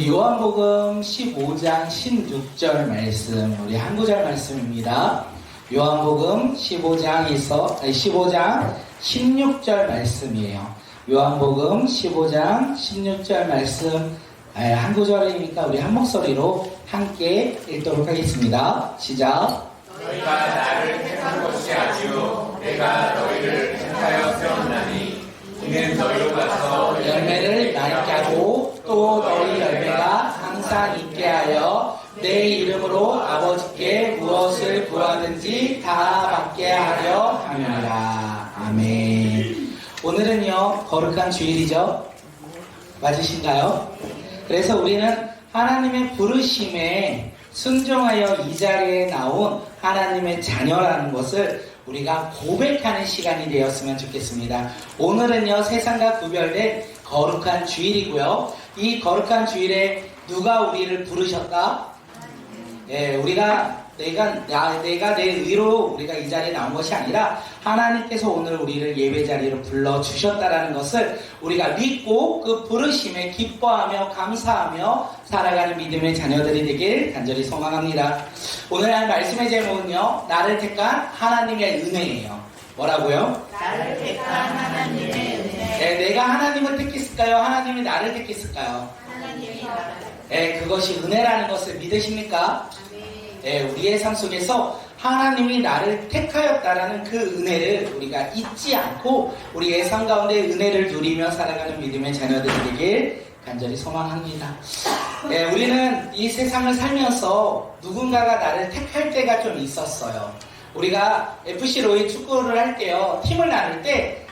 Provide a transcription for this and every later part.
요한복음 15장 16절 말씀, 우리 한 구절 말씀입니다. 요한복음 15장 16절 말씀이에요. 요한복음 15장 16절 말씀, 한 구절이니까 우리 한 목소리로 함께 읽도록 하겠습니다. 시작. 너희가 나를 택한 것이 아니요 내가 너희를 택하여 세웠나니 이는 너희로 가서 열매를 맺게 하고 또 너희 열매가 항상 있게 하여 내 이름으로 아버지께 무엇을 구하든지 다 받게 하려 함이라. 아멘. 오늘은요, 거룩한 주일이죠? 맞으신가요? 그래서 우리는 하나님의 부르심에 순종하여 이 자리에 나온 하나님의 자녀라는 것을 우리가 고백하는 시간이 되었으면 좋겠습니다. 오늘은요, 세상과 구별된 거룩한 주일이고요. 이 거룩한 주일에 누가 우리를 부르셨다? 내가 내 의로 우리가 이 자리에 나온 것이 아니라 하나님께서 오늘 우리를 예배 자리로 불러주셨다라는 것을 우리가 믿고 그 부르심에 기뻐하며 감사하며 살아가는 믿음의 자녀들이 되길 간절히 소망합니다. 오늘 할 말씀의 제목은요, 나를 택한 하나님의 은혜예요. 뭐라고요? 나를 택한 하나님의 은혜. 내가 하나님을 택했을까요? 하나님이 나를 택했을까요? 하나님이 나를 그것이 은혜라는 것을 믿으십니까? 우리의 삶 속에서 하나님이 나를 택하였다라는 그 은혜를 우리가 잊지 않고 우리의 삶 가운데 은혜를 누리며 살아가는 믿음의 자녀들이 되길 간절히 소망합니다. 우리는 이 세상을 살면서 누군가가 나를 택할 때가 좀 있었어요. 우리가 FC 로이 축구를 할 때요, 팀을 나눌 때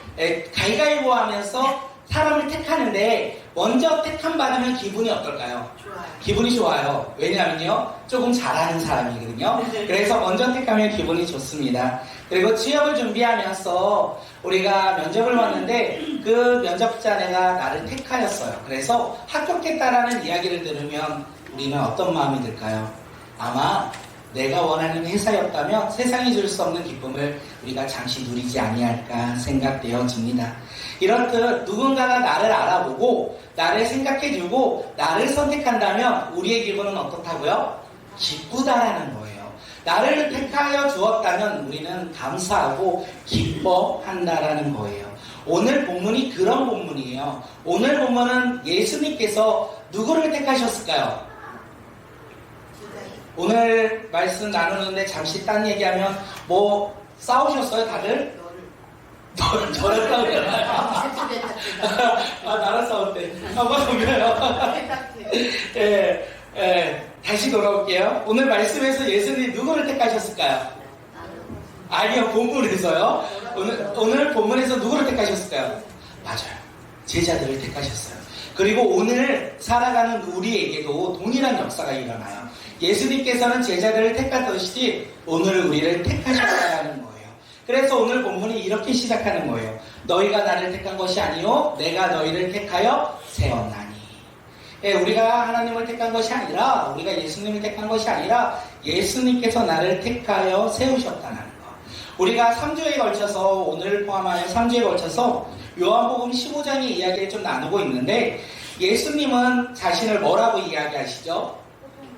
가위가위보 하면서 사람을 택하는데 먼저 택함 받으면 기분이 어떨까요? 좋아요. 기분이 좋아요. 왜냐하면요, 조금 잘하는 사람이거든요. 그래서 먼저 택하면 기분이 좋습니다. 그리고 취업을 준비하면서 우리가 면접을 봤는데 그 면접자네가 나를 택하였어요. 그래서 합격했다라는 이야기를 들으면 우리는 어떤 마음이 들까요? 아마 내가 원하는 회사였다면 세상이 줄 수 없는 기쁨을 우리가 잠시 누리지 아니할까 생각되어집니다. 이렇듯 누군가가 나를 알아보고 나를 생각해주고 나를 선택한다면 우리의 기분은 어떻다고요? 기쁘다라는 거예요. 나를 택하여 주었다면 우리는 감사하고 기뻐한다라는 거예요. 오늘 본문이 그런 본문이에요. 오늘 본문은 예수님께서 누구를 택하셨을까요? 오늘 말씀 나누는데 잠시 딴 얘기하면 뭐 싸우셨어요 다들? 저를 싸우잖아요. 나랑 싸울 때 한번 보면요. 다시 돌아올게요. 오늘 말씀에서 예수님이 누구를 택하셨을까요? 아니요, 본문에서요. 오늘 본문에서 누구를 택하셨을까요? 맞아요, 제자들을 택하셨어요. 그리고 오늘 살아가는 우리에게도 동일한 역사가 일어나요. 예수님께서는 제자들을 택하듯이 오늘 우리를 택하셨다는 거예요. 그래서 오늘 본문이 이렇게 시작하는 거예요. 너희가 나를 택한 것이 아니요 내가 너희를 택하여 세웠나니. 우리가 하나님을 택한 것이 아니라, 우리가 예수님을 택한 것이 아니라 예수님께서 나를 택하여 세우셨다는 거. 우리가 3주에 걸쳐서, 오늘을 포함하여 3주에 걸쳐서 요한복음 15장의 이야기를 좀 나누고 있는데, 예수님은 자신을 뭐라고 이야기하시죠?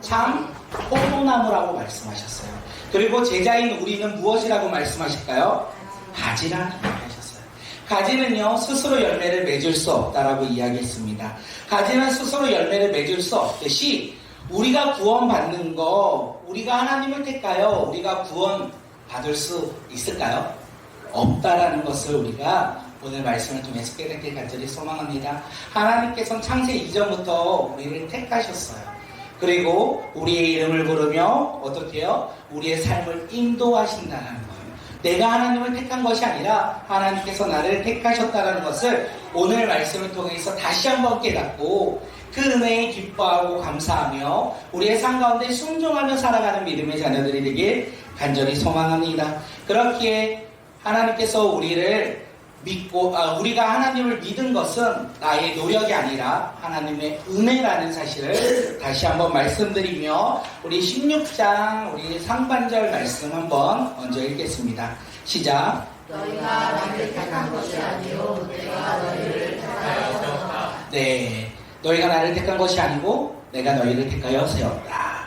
참 포도나무라고 말씀하셨어요. 그리고 제자인 우리는 무엇이라고 말씀하실까요? 가지라고 이야기하셨어요. 가지는요, 스스로 열매를 맺을 수 없다라고 이야기했습니다. 가지는 스스로 열매를 맺을 수 없듯이 우리가 구원받는 거, 우리가 하나님을 택하여 우리가 구원받을 수 있을까요? 없다라는 것을 우리가 오늘 말씀을 통해서 깨닫게 간절히 소망합니다. 하나님께서는 창세 이전부터 우리를 택하셨어요. 그리고 우리의 이름을 부르며 어떻게 해요? 우리의 삶을 인도하신다는 거예요. 내가 하나님을 택한 것이 아니라 하나님께서 나를 택하셨다는 것을 오늘 말씀을 통해서 다시 한번 깨닫고 그 은혜에 기뻐하고 감사하며 우리의 삶 가운데 순종하며 살아가는 믿음의 자녀들이 되길 간절히 소망합니다. 그렇기에 하나님께서 우리를 믿고, 우리가 하나님을 믿은 것은 나의 노력이 아니라 하나님의 은혜라는 사실을 다시 한번 말씀드리며 우리 16장 우리 상반절 말씀 한번 먼저 읽겠습니다. 시작. 너희가 나를 택한 것이 아니요 내가 너희를 택하여 세웠다. 네, 너희가 나를 택한 것이 아니고 내가 너희를 택하여 세웠다.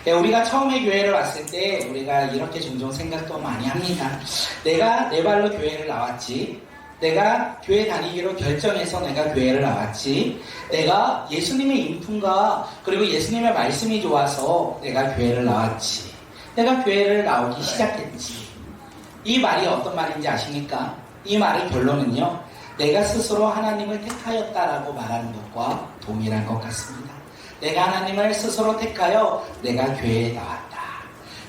우리가 처음에 교회를 왔을 때 우리가 이렇게 종종 생각도 많이 합니다. 내가 내 발로 교회를 나왔지. 내가 교회 다니기로 결정해서 내가 교회를 나왔지. 내가 예수님의 인품과 그리고 예수님의 말씀이 좋아서 내가 교회를 나왔지. 내가 교회를 나오기 시작했지. 이 말이 어떤 말인지 아십니까? 이 말의 결론은요, 내가 스스로 하나님을 택하였다라고 말하는 것과 동일한 것 같습니다. 내가 하나님을 스스로 택하여 내가 교회에 나왔다.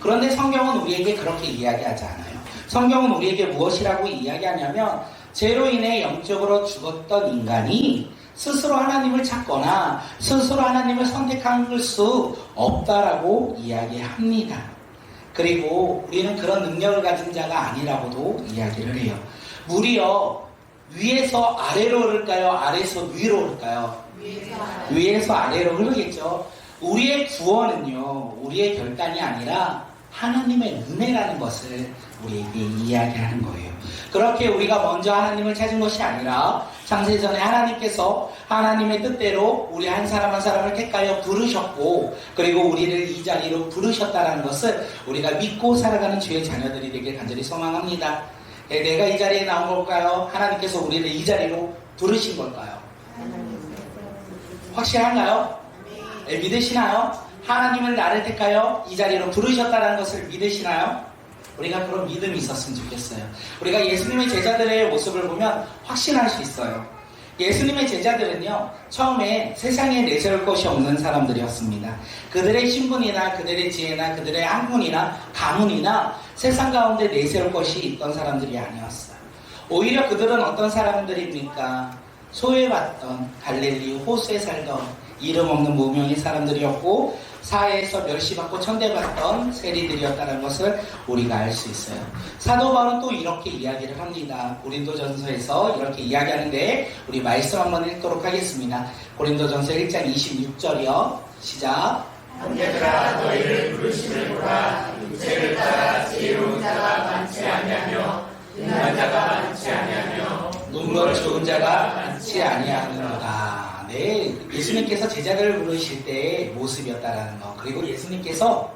그런데 성경은 우리에게 그렇게 이야기하지 않아요. 성경은 우리에게 무엇이라고 이야기하냐면 죄로 인해 영적으로 죽었던 인간이 스스로 하나님을 찾거나 스스로 하나님을 선택할 수 없다라고 이야기합니다. 그리고 우리는 그런 능력을 가진 자가 아니라고도 이야기를 해요. 무려 위에서 아래로 흐를까요? 아래에서 위로 흐를까요? 위에서 아래로 흐르겠죠. 우리의 구원은요, 우리의 결단이 아니라 하나님의 은혜라는 것을 우리에게 이야기하는 거예요. 그렇게 우리가 먼저 하나님을 찾은 것이 아니라 창세전에 하나님께서 하나님의 뜻대로 우리 한 사람 한 사람을 택하여 부르셨고 그리고 우리를 이 자리로 부르셨다는 것을 우리가 믿고 살아가는 주의 자녀들이 되길 간절히 소망합니다. 내가 이 자리에 나온 걸까요? 하나님께서 우리를 이 자리로 부르신 걸까요? 확실한가요? 믿으시나요? 하나님을 나를 택하여 이 자리로 부르셨다는 것을 믿으시나요? 우리가 그런 믿음이 있었으면 좋겠어요. 우리가 예수님의 제자들의 모습을 보면 확신할 수 있어요. 예수님의 제자들은요, 처음에 세상에 내세울 것이 없는 사람들이었습니다. 그들의 신분이나 그들의 지혜나 그들의 학문이나 가문이나 세상 가운데 내세울 것이 있던 사람들이 아니었어요. 오히려 그들은 어떤 사람들입니까? 소외받던 갈릴리 호수에 살던 이름 없는 무명의 사람들이었고 사회에서 멸시받고 천대받던 세리들이었다는 것을 우리가 알 수 있어요. 사도 바울은 또 이렇게 이야기를 합니다. 고린도전서에서 이렇게 이야기하는데 우리 말씀 한번 읽도록 하겠습니다. 고린도전서 1장 26절이요. 시작. 형제들아 너희를 부르심을 보라. 육체를 따라 지혜로운 자가 많지 아니하며 능한 자가 많지 아니하며 눈물 좋은 자가 많지 아니하는도다. 네, 예수님께서 제자들을 부르실 때의 모습이었다라는 거. 그리고 예수님께서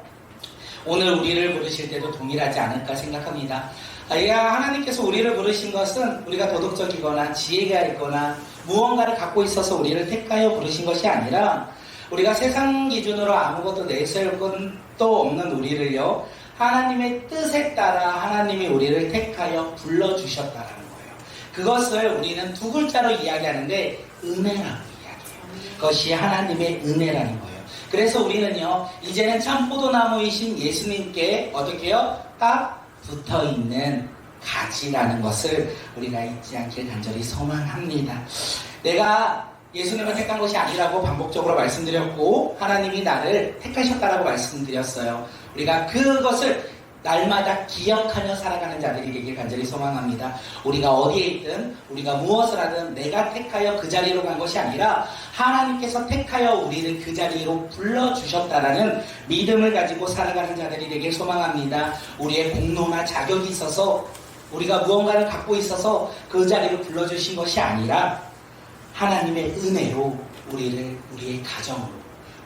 오늘 우리를 부르실 때도 동일하지 않을까 생각합니다. 하나님께서 우리를 부르신 것은 우리가 도덕적이거나 지혜가 있거나 무언가를 갖고 있어서 우리를 택하여 부르신 것이 아니라 우리가 세상 기준으로 아무것도 내세울 것도 없는 우리를요, 하나님의 뜻에 따라 하나님이 우리를 택하여 불러주셨다라는 거예요. 그것을 우리는 두 글자로 이야기하는데 은혜라고 이야기해요. 그것이 하나님의 은혜라는 거예요. 그래서 우리는요, 이제는 참 포도나무이신 예수님께 어떻게 해요? 딱 붙어있는 가지라는 것을 우리가 잊지 않길 간절히 소망합니다. 내가 예수님을 택한 것이 아니라고 반복적으로 말씀드렸고 하나님이 나를 택하셨다라고 말씀드렸어요. 우리가 그것을 날마다 기억하며 살아가는 자들이 되길 간절히 소망합니다. 우리가 어디에 있든 우리가 무엇을 하든 내가 택하여 그 자리로 간 것이 아니라 하나님께서 택하여 우리를 그 자리로 불러주셨다라는 믿음을 가지고 살아가는 자들이 되길 소망합니다. 우리의 공로나 자격이 있어서 우리가 무언가를 갖고 있어서 그 자리로 불러주신 것이 아니라 하나님의 은혜로 우리를 우리의 가정으로,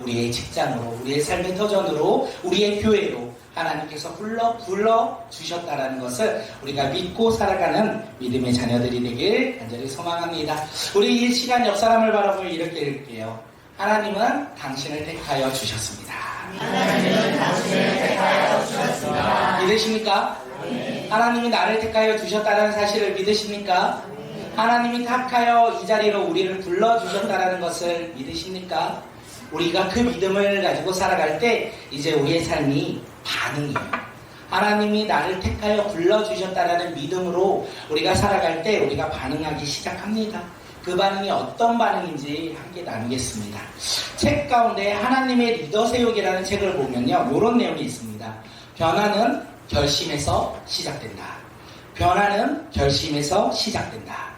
우리의 직장으로, 우리의 삶의 터전으로, 우리의 교회로 하나님께서 불러주셨다라는 것을 우리가 믿고 살아가는 믿음의 자녀들이 되길 간절히 소망합니다. 우리 이 시간 옆 사람을 바라보며 이렇게 읽을게요. 하나님은 당신을 택하여 주셨습니다. 하나님은 당신을 택하여 주셨습니다. 믿으십니까? 하나님이 나를 택하여 주셨다는 사실을 믿으십니까? 하나님이 택하여 이 자리로 우리를 불러주셨다는 것을 믿으십니까? 우리가 그 믿음을 가지고 살아갈 때 이제 우리의 삶이 반응이에요. 하나님이 나를 택하여 불러주셨다는 믿음으로 우리가 살아갈 때 우리가 반응하기 시작합니다. 그 반응이 어떤 반응인지 함께 나누겠습니다. 책 가운데 하나님의 리더 세우기라는 책을 보면요, 이런 내용이 있습니다. 변화는 결심에서 시작된다. 변화는 결심에서 시작된다.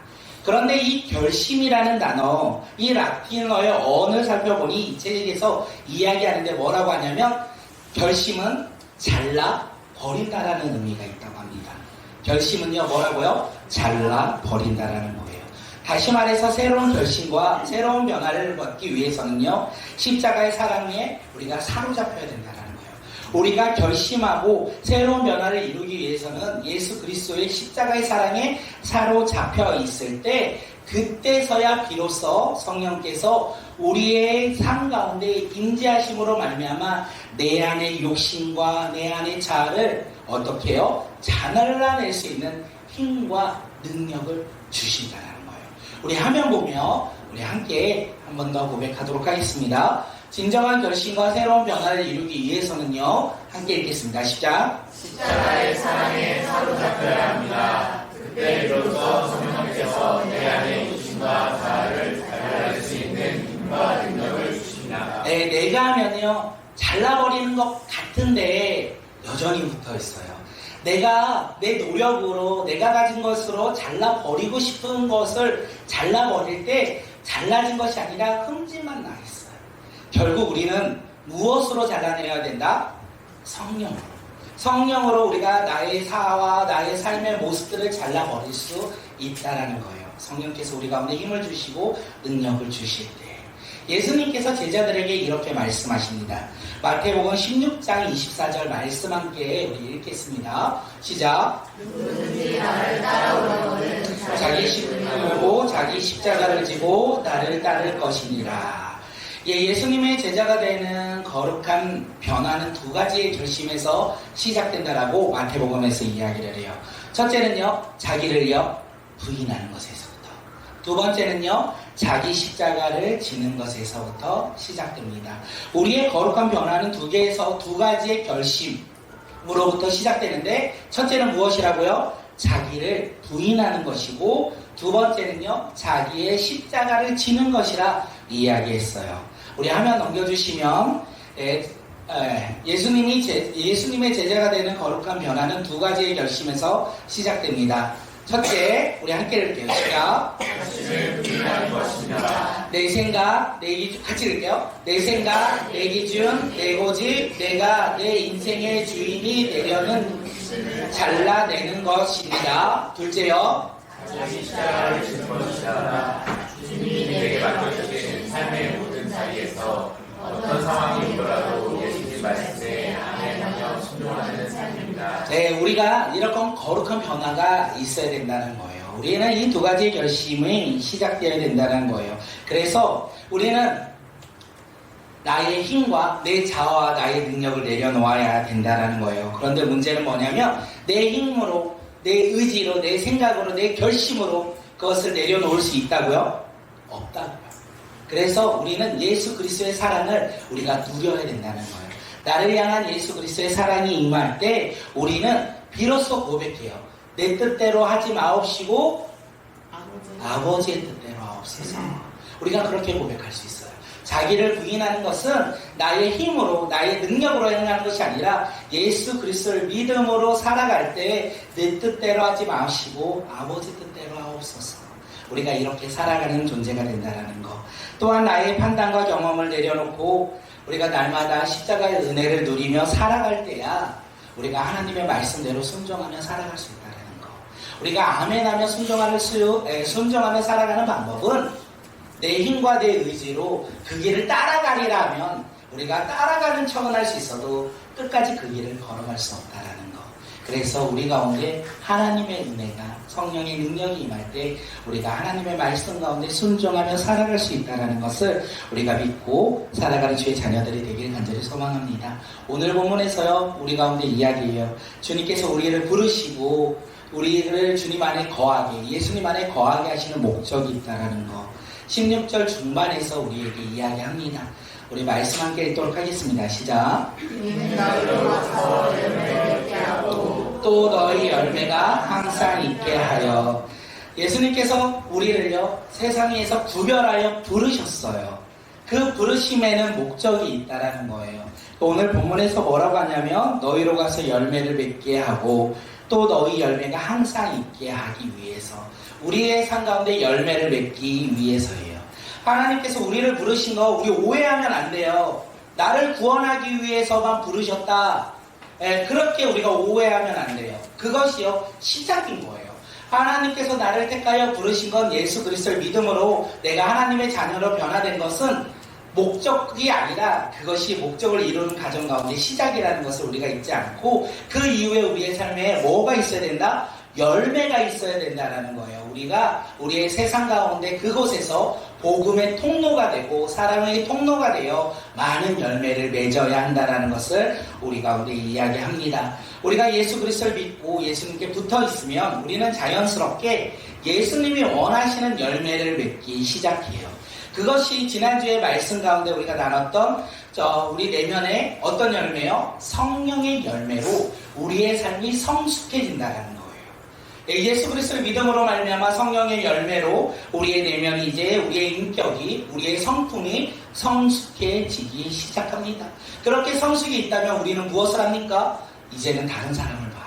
그런데 이 결심이라는 단어, 이 라틴어의 어원을 살펴보니 이 책에서 이야기하는데 뭐라고 하냐면 결심은 잘라 버린다라는 의미가 있다고 합니다. 결심은요, 뭐라고요? 잘라 버린다라는 거예요. 다시 말해서 새로운 결심과 새로운 변화를 받기 위해서는요, 십자가의 사랑에 우리가 사로잡혀야 된다는 거예요. 우리가 결심하고 새로운 변화를 이루기 위해서는 예수 그리스도의 십자가의 사랑에 사로잡혀 있을 때, 그때서야 비로소 성령께서 우리의 삶 가운데 임재하심으로 말미암아 내 안의 욕심과 내 안의 자아를 어떻게 해요? 자날라낼 수 있는 힘과 능력을 주신다는 거예요. 우리 화면 보며 우리 함께 한 번 더 고백하도록 하겠습니다. 진정한 결심과 새로운 변화를 이루기 위해서는요, 함께 읽겠습니다. 시작. 십자가의 사랑에 사로잡혀야 합니다. 그때 비로소 성령께서 내 안의 욕심과 자아를 잘라낼 수 있는 힘과 능력을 주십니다. 네, 내가 하면요, 잘라버리는 것 같은데 여전히 붙어 있어요. 내가 내 노력으로 내가 가진 것으로 잘라버리고 싶은 것을 잘라버릴 때 잘라진 것이 아니라 흠집만 나 있어요. 결국 우리는 무엇으로 잘라내야 된다? 성령으로. 성령으로 우리가 나의 사와 나의 삶의 모습들을 잘라버릴 수 있다는 거예요. 성령께서 우리 가운데 힘을 주시고 능력을 주실 때. 예수님께서 제자들에게 이렇게 말씀하십니다. 마태복음 16장 24절 말씀 함께 우리 읽겠습니다. 시작. 누구든지 나를 따라오려거든 자기 십자가를 자기 십자가를 지고 나를 따를 것이니라. 예수님의 제자가 되는 거룩한 변화는 두 가지의 결심에서 시작된다라고 마태복음에서 이야기를 해요. 첫째는요, 자기를요 부인하는 것에서부터. 두 번째는요, 자기 십자가를 지는 것에서부터 시작됩니다. 우리의 거룩한 변화는 두 가지의 결심으로부터 시작되는데, 첫째는 무엇이라고요? 자기를 부인하는 것이고, 두 번째는요, 자기의 십자가를 지는 것이라 이야기했어요. 우리 화면 넘겨주시면, 예수님의 제자가 되는 거룩한 변화는 두 가지의 결심에서 시작됩니다. 첫째, 우리 함께 읽을게요. 시작. 자신을 부인하는 것입니다. 내 생각, 내 기준, 같이 읽을게요. 내 생각, 내 기준, 내 고집, 내가 내 인생의 주인이 되려는 잘라내는 것입니다. 둘째요. 자기 십자가를 지는 것이다. 주님이 내게 맡겨주신 삶의 모든 자리에서 어떤 상황이 오더라도 예수님 말씀에 아멘하며 순종하는 삶입니다. 네, 우리가 이런 거룩한 변화가 있어야 된다는 거예요. 우리는 이 두 가지의 결심이 시작되어야 된다는 거예요. 그래서 우리는 나의 힘과 내 자아와 나의 능력을 내려놓아야 된다는 거예요. 그런데 문제는 뭐냐면 내 힘으로, 내 의지로, 내 생각으로, 내 결심으로 그것을 내려놓을 수 있다고요? 없다고요. 그래서 우리는 예수 그리스도의 사랑을 우리가 누려야 된다는 거예요. 나를 향한 예수 그리스도의 사랑이 임할 때 우리는 비로소 고백해요. 내 뜻대로 하지 마옵시고 아버지의 뜻대로 하옵소서. 우리가 그렇게 고백할 수 있어요. 자기를 부인하는 것은 나의 힘으로, 나의 능력으로 행하는 것이 아니라 예수 그리스도를 믿음으로 살아갈 때 내 뜻대로 하지 마시고 아버지 뜻대로 하옵소서. 우리가 이렇게 살아가는 존재가 된다는 거. 또한 나의 판단과 경험을 내려놓고 우리가 날마다 십자가의 은혜를 누리며 살아갈 때야 우리가 하나님의 말씀대로 순종하며 살아갈 수 있다는 거. 우리가 아멘하며 순종하며 살아가는 방법은 내 힘과 내 의지로 그 길을 따라가리라면 우리가 따라가는 척은 할 수 있어도 끝까지 그 길을 걸어갈 수 없다라는 거. 그래서 우리 가운데 하나님의 은혜가, 성령의 능력이 임할 때 우리가 하나님의 말씀 가운데 순종하며 살아갈 수 있다는 것을 우리가 믿고 살아가는 주의 자녀들이 되길 간절히 소망합니다. 오늘 본문에서요, 우리 가운데 이야기해요. 주님께서 우리를 부르시고 우리를 주님 안에 거하게, 예수님 안에 거하게 하시는 목적이 있다는 거. 16절 중반에서 우리에게 이야기합니다. 우리 말씀 함께 읽도록 하겠습니다. 시작. 또 너희 열매가 항상 있게 하여. 예수님께서 우리를요 세상에서 구별하여 부르셨어요. 그 부르심에는 목적이 있다라는 거예요. 오늘 본문에서 뭐라고 하냐면 너희로 가서 열매를 맺게 하고 또 너희 열매가 항상 있게 하기 위해서, 우리의 삶 가운데 열매를 맺기 위해서예요. 하나님께서 우리를 부르신 거 우리 오해하면 안 돼요. 나를 구원하기 위해서만 부르셨다. 그렇게 우리가 오해하면 안 돼요. 그것이요 시작인 거예요. 하나님께서 나를 택하여 부르신 건 예수 그리스도를 믿음으로 내가 하나님의 자녀로 변화된 것은 목적이 아니라 그것이 목적을 이루는 과정 가운데 시작이라는 것을 우리가 잊지 않고 그 이후에 우리의 삶에 뭐가 있어야 된다? 열매가 있어야 된다는 거예요. 우리가 우리의 세상 가운데 그곳에서 복음의 통로가 되고 사랑의 통로가 되어 많은 열매를 맺어야 한다는 것을 우리가 이야기합니다. 우리가 예수 그리스도를 믿고 예수님께 붙어 있으면 우리는 자연스럽게 예수님이 원하시는 열매를 맺기 시작해요. 그것이 지난주에 말씀 가운데 우리가 나눴던 우리 내면의 어떤 열매요? 성령의 열매로 우리의 삶이 성숙해진다는 거예요. 예수 그리스도를 믿음으로 말미암아 성령의 열매로 우리의 내면이 이제 우리의 인격이 우리의 성품이 성숙해지기 시작합니다. 그렇게 성숙이 있다면 우리는 무엇을 합니까? 이제는 다른 사람을 봐요.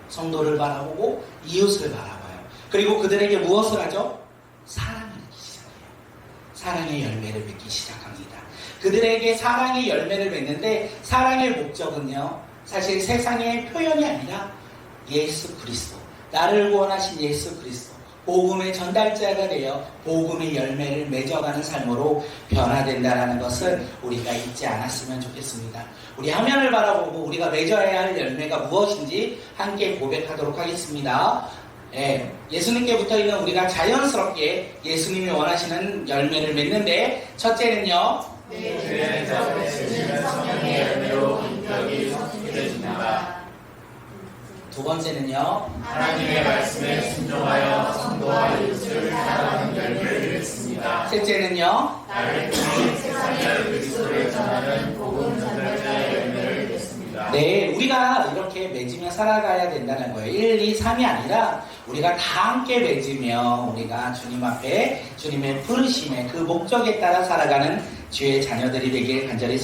성도를 바라보고 이웃을 바라봐요. 그리고 그들에게 무엇을 하죠? 사랑을 맺기 시작해요. 사랑의 열매를 맺기 시작합니다. 그들에게 사랑의 열매를 맺는데 사랑의 목적은요, 사실 세상의 표현이 아니라 예수 그리스도, 나를 구원하신 예수 그리스도, 복음의 전달자가 되어 복음의 열매를 맺어가는 삶으로 변화된다는 것을 우리가 잊지 않았으면 좋겠습니다. 우리 화면을 바라보고 우리가 맺어야 할 열매가 무엇인지 함께 고백하도록 하겠습니다. 예수님께 붙어있는 우리가 자연스럽게 예수님이 원하시는 열매를 맺는데, 첫째는요, 성령의 열매로 인격이 성숙해진다. 두 번째는요, 하나님의 말씀에 순종하여 성도와 이웃을 사랑하는 열매를 맺습니다. 셋째는요, 나를 통해 세상에 그리스도를 전하는 복음 전달자의 열매를 맺습니다. 네, 우리가 이렇게 맺으며 살아가야 된다는 거예요. 1, 2, 3이 아니라 우리가 다 함께 맺으며 우리가 주님 앞에 주님의 부르심에 그 목적에 따라 살아가는 주의 자녀들이 되길 간절히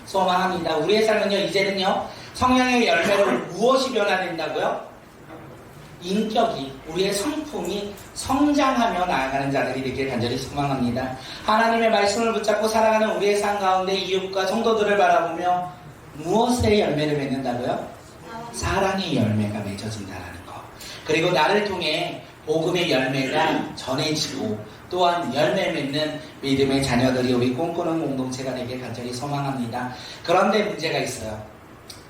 소망합니다. 우리의 삶은요, 이제는요, 성령의 열매로 무엇이 변화된다고요? 인격이, 우리의 성품이 성장하며 나아가는 자들이 되길 간절히 소망합니다. 하나님의 말씀을 붙잡고 살아가는 우리의 삶 가운데 이웃과 성도들을 바라보며 무엇의 열매를 맺는다고요? 사랑의 열매가 맺어진다는 거. 그리고 나를 통해 복음의 열매가 전해지고 또한 열매 맺는 믿음의 자녀들이 우리 꿈꾸는 공동체가 되길 간절히 소망합니다. 그런데 문제가 있어요.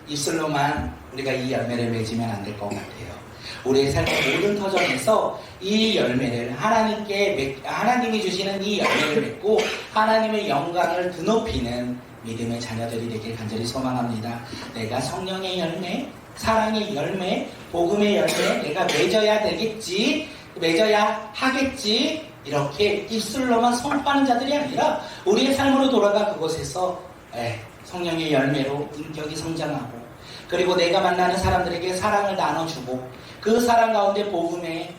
입술로만 우리가 이 열매를 맺으면 안 될 것 같아요. 우리의 삶의 모든 터전에서 이 열매를 하나님이 주시는 이 열매를 맺고 하나님의 영광을 드높이는 믿음의 자녀들이 되길 간절히 소망합니다. 내가 성령의 열매, 사랑의 열매, 복음의 열매 내가 맺어야 되겠지, 맺어야 하겠지, 이렇게 입술로만 선포하는 자들이 아니라 우리의 삶으로 돌아가 그곳에서 성령의 열매로 인격이 성장하고, 그리고 내가 만나는 사람들에게 사랑을 나눠주고 그 사랑 가운데 복음의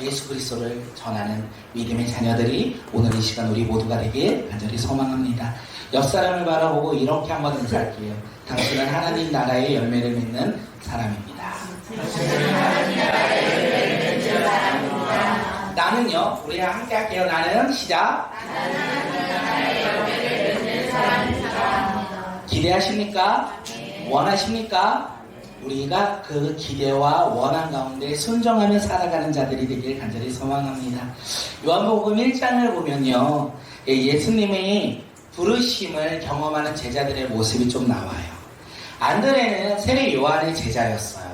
예수 그리스도를 전하는 믿음의 자녀들이 오늘 이 시간 우리 모두가 되길 간절히 소망합니다. 옆 사람을 바라보고 이렇게 한번 인사할게요. 당신은 하나님 나라의 열매를 맺는 사람입니다. 당신은 하나님 나라의 열매를 맺는 사람입니다. 나는요, 우리 함께 할게요. 나는 시작. 나는 하나님 나라의 열매를 맺는 사람입니다. 기대하십니까? 원하십니까? 우리가 그 기대와 원한 가운데 순종하며 살아가는 자들이 되길 간절히 소망합니다. 요한복음 1장을 보면요, 예수님의 부르심을 경험하는 제자들의 모습이 좀 나와요. 안드레는 세례 요한의 제자였어요.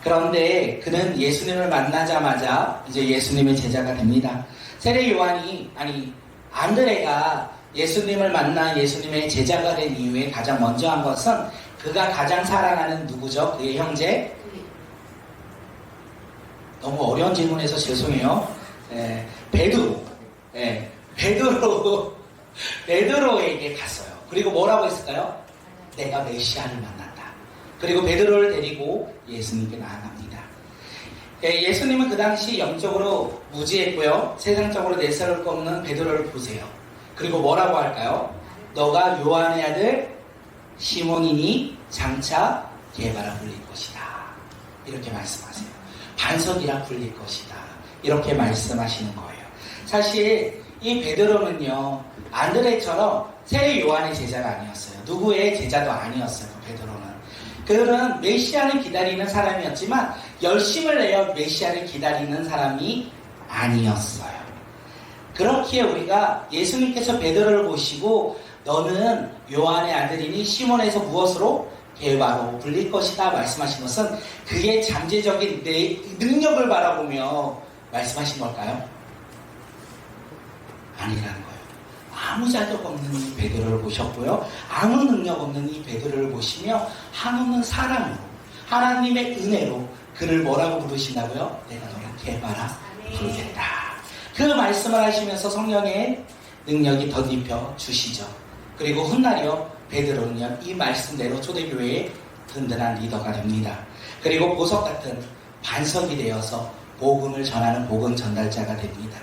그런데 그는 예수님을 만나자마자 이제 예수님의 제자가 됩니다. 세례 요한이, 안드레가 예수님을 만나 예수님의 제자가 된 이후에 가장 먼저 한 것은 그가 가장 사랑하는 누구죠? 그의 형제? 너무 어려운 질문에서 죄송해요. 베드로. 베드로에게 갔어요. 그리고 뭐라고 했을까요? 내가 메시아를 만났다. 그리고 베드로를 데리고 예수님께 나아갑니다. 예수님은 그 당시 영적으로 무지했고요. 세상적으로 내세울 거 없는 베드로를 보세요. 그리고 뭐라고 할까요? 너가 요한의 아들 시몬이니 장차 게바라 불릴 것이다. 이렇게 말씀하세요. 반석이라 불릴 것이다. 이렇게 말씀하시는 거예요. 사실 이 베드로는요, 안드레처럼 세례 요한의 제자가 아니었어요. 누구의 제자도 아니었어요. 베드로는 그들은 메시아를 기다리는 사람이었지만 열심을 내어 메시아를 기다리는 사람이 아니었어요. 그렇기에 우리가 예수님께서 베드로를 보시고 너는 요한의 아들이니 시몬에서 무엇으로? 게바로 불릴 것이다 말씀하신 것은 그의 잠재적인 내 능력을 바라보며 말씀하신 걸까요? 아니라는 거예요. 아무 자격 없는 이 베드로를 보셨고요. 아무 능력 없는 이 베드로를 보시며 한없는 사랑으로 하나님의 은혜로 그를 뭐라고 부르신다고요? 내가 너를 게바라 부르겠다. 그 말씀을 하시면서 성령의 능력이 덧입혀 주시죠. 그리고 훗날이요 베드로는요 이 말씀대로 초대교회의 든든한 리더가 됩니다. 그리고 보석 같은 반석이 되어서 복음을 전하는 복음 전달자가 됩니다.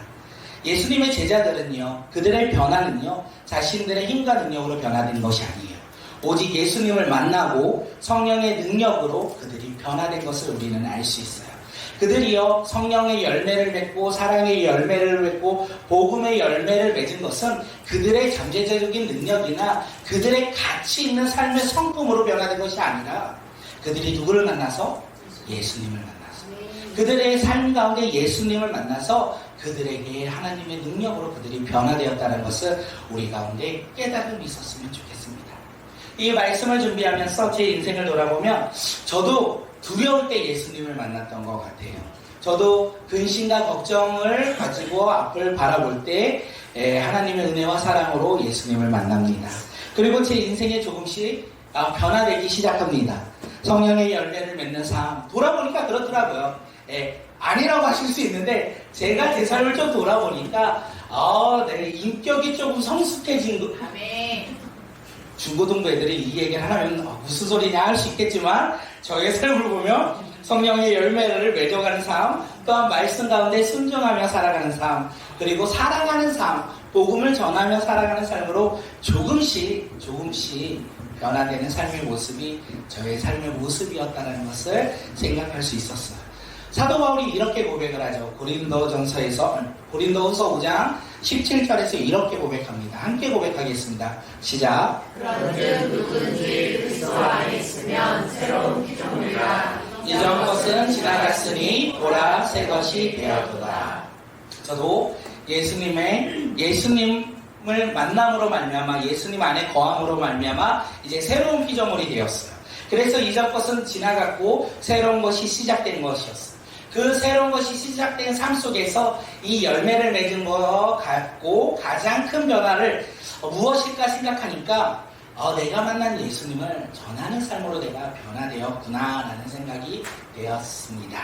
예수님의 제자들은요 그들의 변화는요 자신들의 힘과 능력으로 변화된 것이 아니에요. 오직 예수님을 만나고 성령의 능력으로 그들이 변화된 것을 우리는 알 수 있어요. 그들이요 성령의 열매를 맺고 사랑의 열매를 맺고 복음의 열매를 맺은 것은 그들의 잠재적인 능력이나 그들의 가치 있는 삶의 성품으로 변화된 것이 아니라 그들이 누구를 만나서? 예수님을 만나서 그들의 삶 가운데 예수님을 만나서 그들에게 하나님의 능력으로 그들이 변화되었다는 것을 우리 가운데 깨달음이 있었으면 좋겠습니다. 이 말씀을 준비하면서 제 인생을 돌아보면 저도 두려울 때 예수님을 만났던 것 같아요. 저도 근심과 걱정을 가지고 앞을 바라볼 때 하나님의 은혜와 사랑으로 예수님을 만납니다. 그리고 제 인생에 조금씩 변화되기 시작합니다. 성령의 열매를 맺는 삶 돌아보니까 그렇더라고요. 아니라고 하실 수 있는데 제가 제 삶을 좀 돌아보니까 내 인격이 조금 성숙해진 거. 중고등부 애들이 이 얘기를 하면 무슨 소리냐 할 수 있겠지만 저의 삶을 보면 성령의 열매를 맺어가는 삶, 또한 말씀 가운데 순종하며 살아가는 삶, 그리고 사랑하는 삶, 복음을 전하며 살아가는 삶으로 조금씩 변화되는 삶의 모습이 저의 삶의 모습이었다는 것을 생각할 수 있었어요. 사도 바울이 이렇게 고백을 하죠. 고린도후서 5장 17절에서 이렇게 고백합니다. 함께 고백하겠습니다. 시작. 그런즉 누구든지 그리스도 안에 있으면 새로운 피조물이라. 이전 것은 지나갔으니 보라 새 것이 되었도다. 저도 예수님을 만남으로 말미암아 예수님 안에 거함으로 말미암아 이제 새로운 피조물이 되었어요. 그래서 이전 것은 지나갔고 새로운 것이 시작된 것이었어요. 그 새로운 것이 시작된 삶 속에서 이 열매를 맺은 것 같고 가장 큰 변화를 무엇일까 생각하니까 내가 만난 예수님을 전하는 삶으로 내가 변화되었구나 라는 생각이 되었습니다.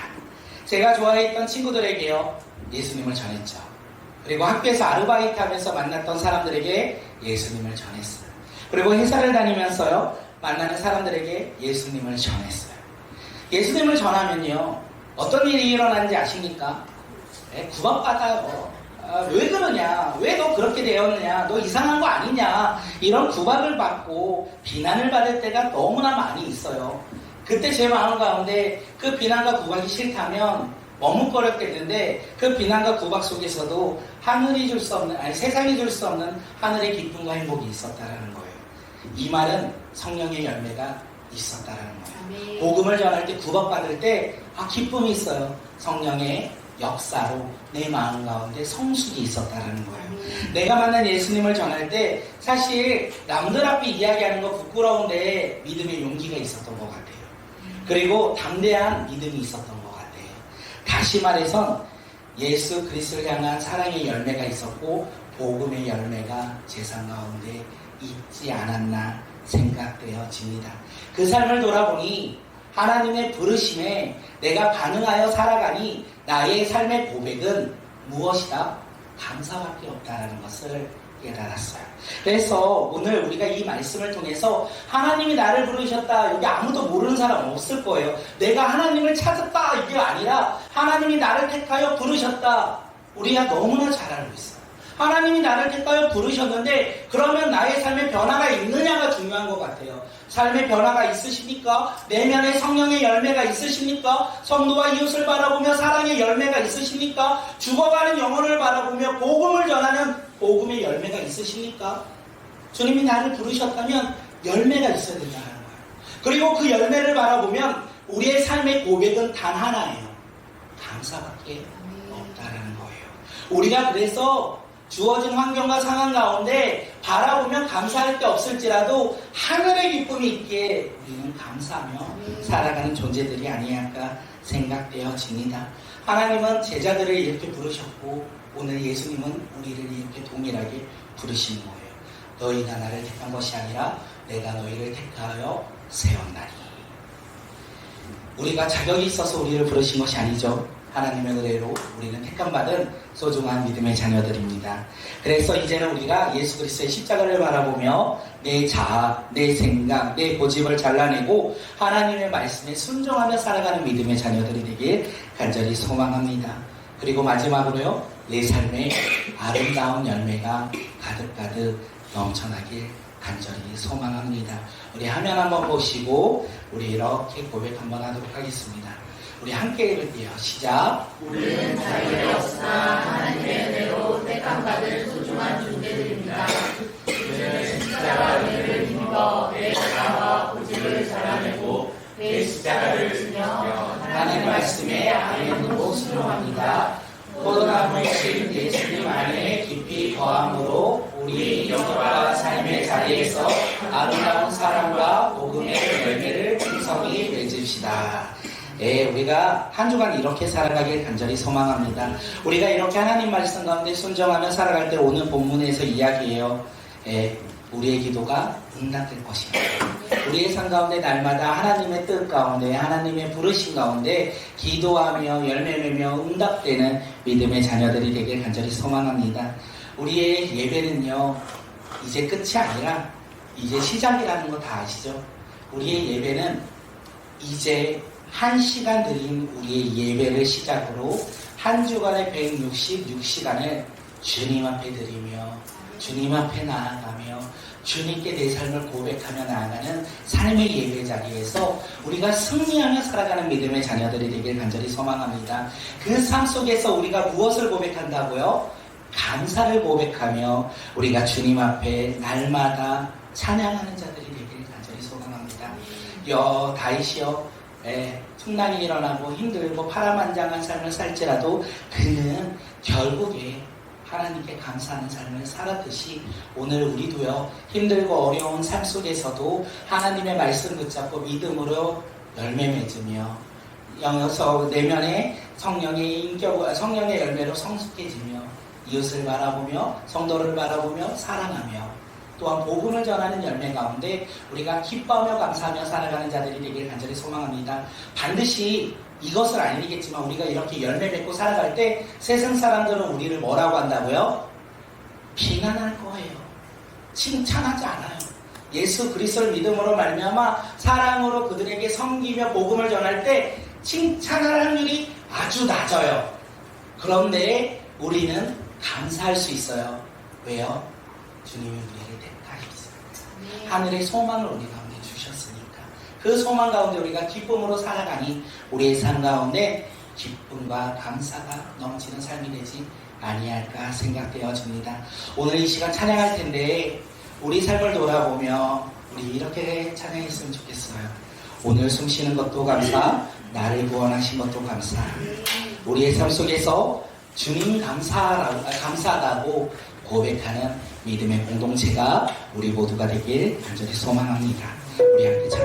제가 좋아했던 친구들에게요 예수님을 전했죠. 그리고 학교에서 아르바이트 하면서 만났던 사람들에게 예수님을 전했어요. 그리고 회사를 다니면서요 만나는 사람들에게 예수님을 전했어요. 예수님을 전하면요 어떤 일이 일어나는지 아십니까? 구박받아요. 왜 그러냐? 왜 너 그렇게 되었느냐? 너 이상한 거 아니냐? 이런 구박을 받고 비난을 받을 때가 너무나 많이 있어요. 그때 제 마음 가운데 그 비난과 구박이 싫다면 머뭇거렸겠는데 그 비난과 구박 속에서도 세상이 줄 수 없는 하늘의 기쁨과 행복이 있었다라는 거예요. 이 말은 성령의 열매가 있었다라는 거예요. 복음을 전할 때 구박받을 때 기쁨이 있어요. 성령의 역사로 내 마음 가운데 성숙이 있었다라는 거예요. 내가 만난 예수님을 전할 때 사실 남들 앞에 이야기하는 거 부끄러운데 믿음의 용기가 있었던 것 같아요. 그리고 담대한 믿음이 있었던 것 같아요. 다시 말해서 예수 그리스도를 향한 사랑의 열매가 있었고 복음의 열매가 제 삶 가운데 있지 않았나 생각되어집니다. 그 삶을 돌아보니 하나님의 부르심에 내가 반응하여 살아가니 나의 삶의 고백은 무엇이다? 감사밖에 없다는 것을 깨달았어요. 그래서 오늘 우리가 이 말씀을 통해서 하나님이 나를 부르셨다. 여기 아무도 모르는 사람 없을 거예요. 내가 하나님을 찾았다 이게 아니라 하나님이 나를 택하여 부르셨다. 우리가 너무나 잘 알고 있어요. 하나님이 나를 택하여 부르셨는데 그러면 나의 삶에 변화가 있느냐가 중요한 것 같아요. 삶의 변화가 있으십니까? 내면에 성령의 열매가 있으십니까? 성도와 이웃을 바라보며 사랑의 열매가 있으십니까? 죽어가는 영혼을 바라보며 복음을 전하는 복음의 열매가 있으십니까? 주님이 나를 부르셨다면 열매가 있어야 된다는 거예요. 그리고 그 열매를 바라보면 우리의 삶의 고백은 단 하나예요. 감사밖에 없다라는 거예요. 우리가 그래서 주어진 환경과 상황 가운데 바라보면 감사할 게 없을지라도 하늘의 기쁨이 있기에 우리는 감사하며 살아가는 존재들이 아니할까 생각되어집니다. 하나님은 제자들을 이렇게 부르셨고 오늘 예수님은 우리를 이렇게 동일하게 부르시는 거예요. 너희가 나를 택한 것이 아니라 내가 너희를 택하여 세웠나니. 우리가 자격이 있어서 우리를 부르신 것이 아니죠. 하나님의 은혜로 우리는 택함받은 소중한 믿음의 자녀들입니다. 그래서 이제는 우리가 예수 그리스도의 십자가를 바라보며 내 자아, 내 생각, 내 고집을 잘라내고 하나님의 말씀에 순종하며 살아가는 믿음의 자녀들이 되길 간절히 소망합니다. 그리고 마지막으로요, 내 삶에 아름다운 열매가 가득가득 넘쳐나길 간절히 소망합니다. 우리 화면 한번 보시고 우리 이렇게 고백 한번 하도록 하겠습니다. 우리 함께 읽을게요. 시작. 우리는 자유에 없으나 하나님의 은혜로 택함받은 소중한 존재들입니다. 우리는 십자가 은혜를 힘입어 내 자아와 고집을 잘라내고 내 십자가를 지며 하나님의 말씀에 아멘으로 순종합니다. 포도나무이신 예수님 안에 깊이 거함으로 우리 영혼과 삶의 자리에서 아름다운 사랑과 복음의 열매를 풍성히 맺읍시다. 예, 우리가 한 주간 이렇게 살아가길 간절히 소망합니다. 우리가 이렇게 하나님 말씀 가운데 순종하며 살아갈 때 오늘 본문에서 이야기해요. 예, 우리의 기도가 응답될 것입니다. 우리의 삶 가운데 날마다 하나님의 뜻 가운데 하나님의 부르심 가운데 기도하며 열매매며 응답되는 믿음의 자녀들이 되길 간절히 소망합니다. 우리의 예배는요, 이제 끝이 아니라 이제 시작이라는 거 다 아시죠? 우리의 예배는 이제 1시간 드린 우리의 예배를 시작으로 한 주간의 166시간을 주님 앞에 드리며 주님 앞에 나아가며 주님께 내 삶을 고백하며 나아가는 삶의 예배 자리에서 우리가 승리하며 살아가는 믿음의 자녀들이 되길 간절히 소망합니다. 그 삶 속에서 우리가 무엇을 고백한다고요? 감사를 고백하며 우리가 주님 앞에 날마다 찬양하는 자들이 되길 간절히 소망합니다. 다윗이요, 풍랑이 일어나고 힘들고 파란만장한 삶을 살지라도 그는 결국에 하나님께 감사하는 삶을 살았듯이 오늘 우리도요, 힘들고 어려운 삶 속에서도 하나님의 말씀 붙잡고 믿음으로 열매 맺으며 영어서 내면에 성령의 열매로 성숙해지며 이웃을 바라보며 성도를 바라보며 사랑하며 또한 복음을 전하는 열매 가운데 우리가 기뻐하며 감사하며 살아가는 자들이 되길 간절히 소망합니다. 반드시 이것을 알리겠지만 우리가 이렇게 열매 맺고 살아갈 때 세상 사람들은 우리를 뭐라고 한다고요? 비난할 거예요. 칭찬하지 않아요. 예수 그리스도를 믿음으로 말미암아 사랑으로 그들에게 섬기며 복음을 전할 때 칭찬할 확률이 아주 낮아요. 그런데 우리는 감사할 수 있어요. 왜요? 주님이 우리를 택하셨습니다. 하늘의 소망을 우리 가운데 주셨으니까 그 소망 가운데 우리가 기쁨으로 살아가니 우리의 삶 가운데 기쁨과 감사가 넘치는 삶이 되지 아니할까 생각되어집니다. 오늘 이 시간 찬양할 텐데 우리 삶을 돌아보며 우리 이렇게 찬양했으면 좋겠어요. 오늘 숨 쉬는 것도 감사, 나를 구원하신 것도 감사. 우리의 삶 속에서 주님 감사하다고 고백하는 믿음의 공동체가 우리 모두가 되길 간절히 소망합니다. 우리 함께 찬양.